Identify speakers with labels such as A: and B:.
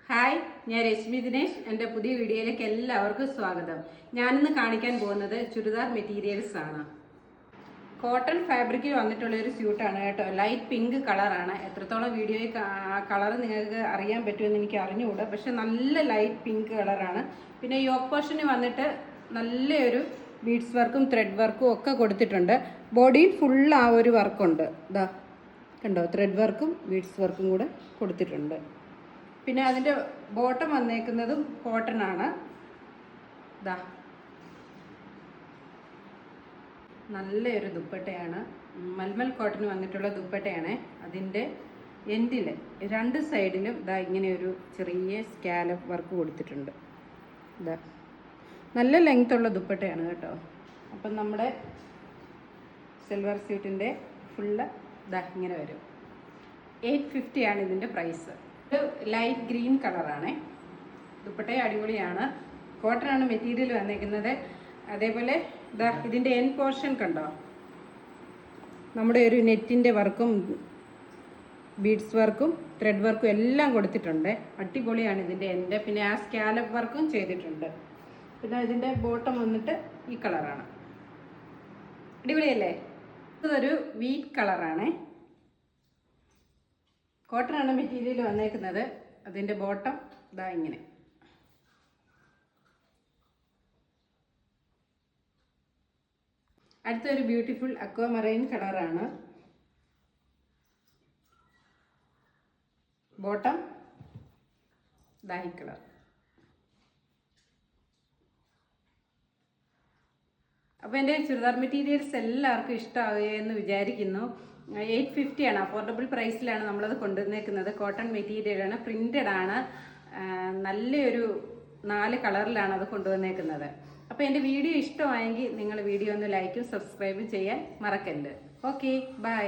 A: Hi, ഞാൻ രശ്മി ദിനേശ്. എൻ്റെ പുതിയ വീഡിയോയിലേക്ക് എല്ലാവർക്കും സ്വാഗതം. ഞാനിന്ന് കാണിക്കാൻ പോകുന്നത് ചുരിദാർ മെറ്റീരിയൽസ് ആണ്. കോട്ടൺ ഫാബ്രിക്കിൽ വന്നിട്ടുള്ള ഒരു സ്യൂട്ടാണ് കേട്ടോ. ലൈറ്റ് പിങ്ക് കളറാണ്. എത്രത്തോളം വീഡിയോയിൽ ആ കളർ നിങ്ങൾക്ക് അറിയാൻ പറ്റുമെന്ന് എനിക്ക് അറിഞ്ഞുകൂടാ, പക്ഷെ നല്ല ലൈറ്റ് പിങ്ക് കളറാണ്. പിന്നെ യോക്ക് പോർഷന് വന്നിട്ട് നല്ലൊരു ബീഡ്സ് വർക്കും ത്രെഡ് വർക്കും ഒക്കെ കൊടുത്തിട്ടുണ്ട്. ബോഡിയിൽ ഫുൾ ആ ഒരു വർക്കുണ്ട്. ഇതാ കണ്ടോ, ത്രെഡ് വർക്കും ബീഡ്സ് വർക്കും കൂടെ കൊടുത്തിട്ടുണ്ട്. പിന്നെ അതിൻ്റെ ബോട്ടം വന്നേക്കുന്നതും കോട്ടൺ ആണ്. ഇതാ നല്ലൊരു ദുപ്പട്ടയാണ്. മൽമൽ കോട്ടൺ വന്നിട്ടുള്ള ദുപ്പട്ടയാണ്. അതിൻ്റെ എൻഡിൽ രണ്ട് സൈഡിലും ഇതാ ഇങ്ങനെ ഒരു ചെറിയ സ്കാലപ്പ് വർക്ക് കൊടുത്തിട്ടുണ്ട്. ഇതാ നല്ല ലെങ്ത്തുള്ള ദുപ്പട്ടയാണ് കേട്ടോ. അപ്പം നമ്മുടെ സിൽവർ സ്യൂട്ടിൻ്റെ ഫുള്ള് ഇതാ ഇങ്ങനെ വരും. 850 ആണ് ഇതിൻ്റെ പ്രൈസ്. ഇത് ലൈറ്റ് ഗ്രീൻ കളറാണ്. ദുപ്പട്ട അടിപൊളിയാണ്. കോട്ടൺ ആണ് മെറ്റീരിയൽ വന്നേക്കുന്നത്. അതേപോലെ ഇതാ ഇതിൻ്റെ എൻ പോർഷൻ കണ്ടോ, നമ്മുടെ ഒരു നെറ്റിൻ്റെ വർക്കും ബീഡ്സ് വർക്കും ത്രെഡ് വർക്കും എല്ലാം കൊടുത്തിട്ടുണ്ട്. അടിപൊളിയാണ് ഇതിൻ്റെ എൻ്റെ. പിന്നെ ആ സ്കാലപ്പ് വർക്കും ചെയ്തിട്ടുണ്ട്. പിന്നെ ഇതിൻ്റെ ബോട്ടം വന്നിട്ട് ഈ കളറാണ്. അടിപൊളിയല്ലേ? ഇതൊരു വീറ്റ് കളറാണ്. കോട്ടൺ ആണ് മെറ്റീരിയൽ വന്നേക്കുന്നത്. അതിൻ്റെ ബോട്ടം ഇതാ ഇങ്ങനെ. അടുത്തൊരു ബ്യൂട്ടിഫുൾ അക്വാമറൈൻ കളറാണ്. ബോട്ടം ഇതാ ഈ കളർ. അപ്പോൾ എൻ്റെ ചുരിദാർ മെറ്റീരിയൽസ് എല്ലാവർക്കും ഇഷ്ടമാകുകയെന്ന് വിചാരിക്കുന്നു. 850 ആണ്. അഫോർഡബിൾ പ്രൈസിലാണ് നമ്മളത് കൊണ്ടുവന്നേക്കുന്നത്. കോട്ടൺ മെറ്റീരിയലാണ്, പ്രിൻ്റഡ് ആണ്. നല്ലൊരു 4 കളറിലാണ് അത് കൊണ്ടുവന്നേക്കുന്നത്. അപ്പോൾ എൻ്റെ വീഡിയോ ഇഷ്ടമായെങ്കിൽ നിങ്ങൾ വീഡിയോ ഒന്ന് ലൈക്കും സബ്സ്ക്രൈബും ചെയ്യാൻ മറക്കരുത്. Okay, by.